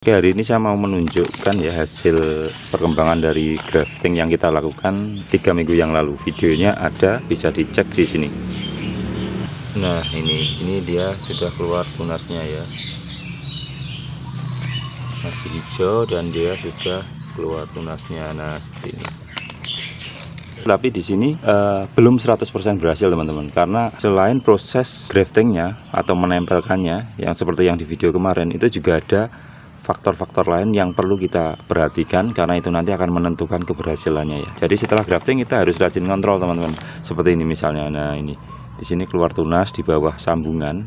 Oke, hari ini saya mau menunjukkan ya hasil perkembangan dari grafting yang kita lakukan 3 minggu yang lalu. Videonya ada, bisa dicek di sini. Nah, ini dia sudah keluar tunasnya ya. Masih hijau dan dia sudah keluar tunasnya. Nah, seperti ini. Tapi di sini belum 100% berhasil teman-teman, karena selain proses graftingnya atau menempelkannya yang seperti yang di video kemarin, itu juga ada faktor-faktor lain yang perlu kita perhatikan, karena itu nanti akan menentukan keberhasilannya ya. Jadi setelah grafting kita harus rajin kontrol teman-teman. Seperti ini misalnya. Nah, ini di sini keluar tunas di bawah sambungan,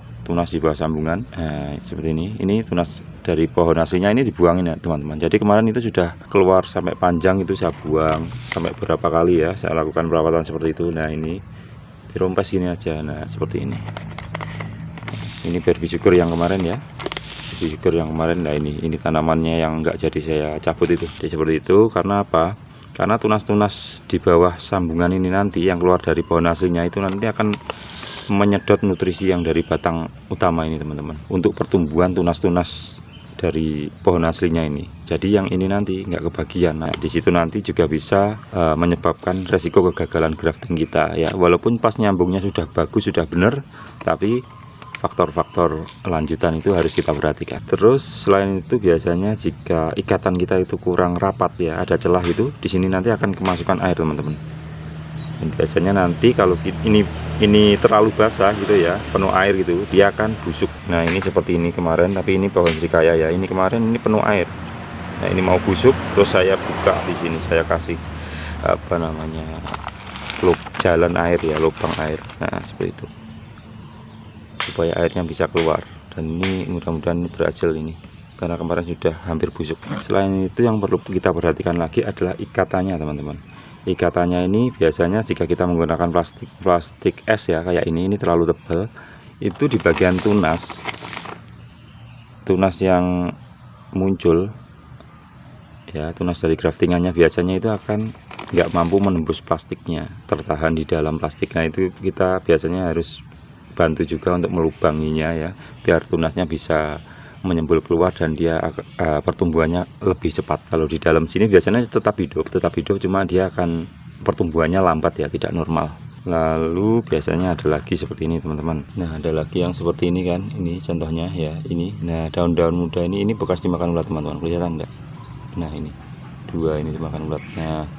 seperti ini. Ini tunas dari pohon aslinya, ini dibuangin ya teman-teman. Jadi kemarin itu sudah keluar sampai panjang, itu saya buang sampai berapa kali ya, saya lakukan perawatan seperti itu. Nah, ini dirompes gini aja. Nah, seperti ini. Ini baby syukur yang kemarin ya. Nah, ini tanamannya yang enggak jadi saya cabut itu. Jadi seperti itu. Karena apa? Karena tunas-tunas di bawah sambungan ini nanti yang keluar dari pohon aslinya itu nanti akan menyedot nutrisi yang dari batang utama ini teman-teman, untuk pertumbuhan tunas-tunas dari pohon aslinya ini. Jadi yang ini nanti nggak kebagian. Nah, di situ nanti juga bisa menyebabkan resiko kegagalan grafting kita ya. Walaupun pas nyambungnya sudah bagus, sudah benar, tapi faktor-faktor lanjutan itu harus kita perhatikan. Terus selain itu biasanya jika ikatan kita itu kurang rapat ya, ada celah itu, di sini nanti akan kemasukan air teman-teman. Dan biasanya nanti kalau ini terlalu basah gitu ya, penuh air gitu, dia akan busuk. Nah, ini seperti ini kemarin, tapi ini pohon srikaya ya. Ini kemarin ini penuh air. Nah, ini mau busuk, terus saya buka di sini, saya kasih apa namanya, jalan air ya, lubang air. Nah, seperti itu, supaya airnya bisa keluar. Dan ini mudah-mudahan berhasil ini, karena kemarin sudah hampir busuk. Selain itu yang perlu kita perhatikan lagi adalah ikatannya teman-teman. Ikatannya ini biasanya jika kita menggunakan plastik es ya, kayak ini terlalu tebal, itu di bagian tunas yang muncul ya, tunas dari graftingannya biasanya itu akan nggak mampu menembus plastiknya, tertahan di dalam plastik. Nah, itu kita biasanya harus bantu juga untuk melubanginya ya, biar tunasnya bisa menyembul keluar dan dia pertumbuhannya lebih cepat. Kalau di dalam sini biasanya tetap hidup, cuma dia akan pertumbuhannya lambat ya, tidak normal. Lalu biasanya ada lagi seperti ini teman-teman. Nah, ada lagi yang seperti ini kan, ini contohnya ya, ini. Nah, daun-daun muda ini bekas dimakan ulat teman-teman, kelihatan enggak? Nah, ini dua ini dimakan ulatnya.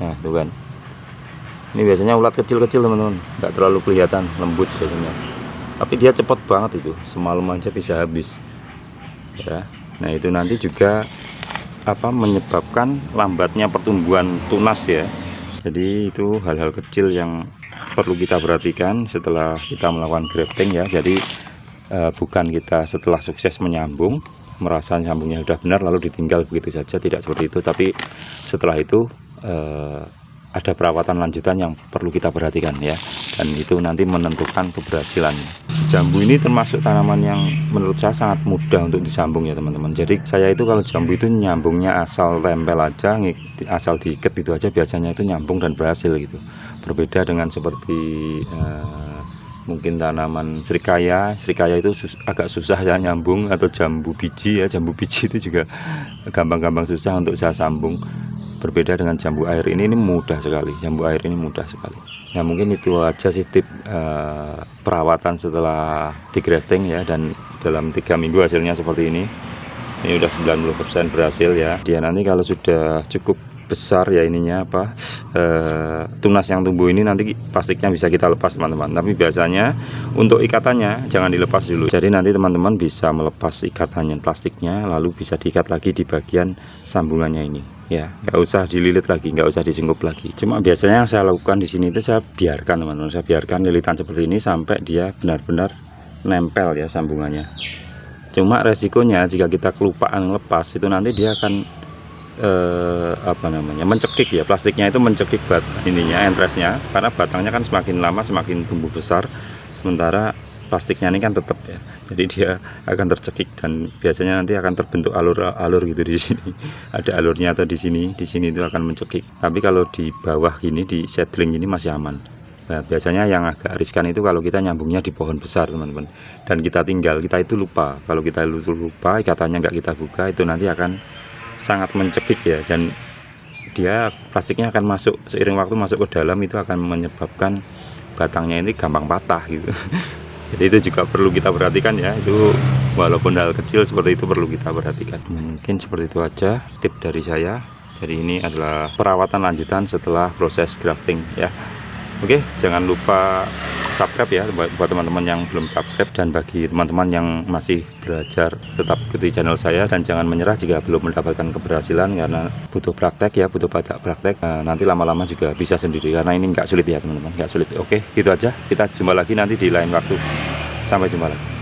Nah, tuh kan, ini biasanya ulat kecil-kecil teman-teman, nggak terlalu kelihatan, lembut biasanya, tapi dia cepat banget itu, semalam aja bisa habis ya. Nah, itu nanti juga menyebabkan lambatnya pertumbuhan tunas ya. Jadi itu hal-hal kecil yang perlu kita perhatikan setelah kita melakukan grafting ya. Jadi bukan kita setelah sukses menyambung merasa nyambungnya sudah benar lalu ditinggal begitu saja, tidak seperti itu. Tapi setelah itu ada perawatan lanjutan yang perlu kita perhatikan ya, dan itu nanti menentukan keberhasilannya. Jambu ini termasuk tanaman yang menurut saya sangat mudah untuk disambung ya teman-teman. Jadi saya itu kalau jambu itu nyambungnya asal tempel aja, asal diikat itu aja, biasanya itu nyambung dan berhasil gitu. Berbeda dengan seperti mungkin tanaman srikaya itu agak susah ya nyambung, atau jambu biji ya, jambu biji itu juga gampang-gampang susah untuk saya sambung. Berbeda dengan jambu air ini mudah sekali, jambu air ini mudah sekali. Nah, mungkin itu aja sih tip perawatan setelah di grafting ya, dan dalam 3 minggu hasilnya seperti ini. Ini udah 90% berhasil ya. Dia nanti kalau sudah cukup besar ya ininya tunas yang tumbuh ini, nanti plastiknya bisa kita lepas teman-teman. Tapi biasanya untuk ikatannya jangan dilepas dulu. Jadi nanti teman-teman bisa melepas ikatannya, plastiknya, lalu bisa diikat lagi di bagian sambungannya ini ya, nggak usah dililit lagi, nggak usah disingkup lagi. Cuma biasanya yang saya lakukan di sini itu saya biarkan teman-teman, saya biarkan lilitan seperti ini sampai dia benar-benar nempel ya sambungannya. Cuma resikonya jika kita kelupaan lepas itu nanti dia akan mencekik ya, plastiknya itu mencekik entresnya, karena batangnya kan semakin lama semakin tumbuh besar, sementara plastiknya ini kan tetap ya, jadi dia akan tercekik dan biasanya nanti akan terbentuk alur gitu di sini. Ada alurnya, atau di sini itu akan mencekik. Tapi kalau di bawah gini, di seedling ini masih aman. Nah, biasanya yang agak riskan itu kalau kita nyambungnya di pohon besar teman-teman, dan kita tinggal, kita itu lupa. Kalau kita lupa ikatannya nggak kita buka, itu nanti akan sangat mencekik ya, dan dia plastiknya akan masuk seiring waktu masuk ke dalam, itu akan menyebabkan batangnya ini gampang patah gitu. Jadi itu juga perlu kita perhatikan ya, itu walaupun hal kecil seperti itu perlu kita perhatikan. Mungkin seperti itu aja tip dari saya. Jadi ini adalah perawatan lanjutan setelah proses grafting ya. Oke, jangan lupa subscribe ya buat teman-teman yang belum subscribe, dan bagi teman-teman yang masih belajar tetap ikuti channel saya, dan jangan menyerah jika belum mendapatkan keberhasilan, karena butuh praktek ya, butuh banyak praktek. Nanti lama-lama juga bisa sendiri, karena ini nggak sulit ya teman-teman, nggak sulit. Oke, gitu aja, kita jumpa lagi nanti di lain waktu. Sampai jumpa lagi.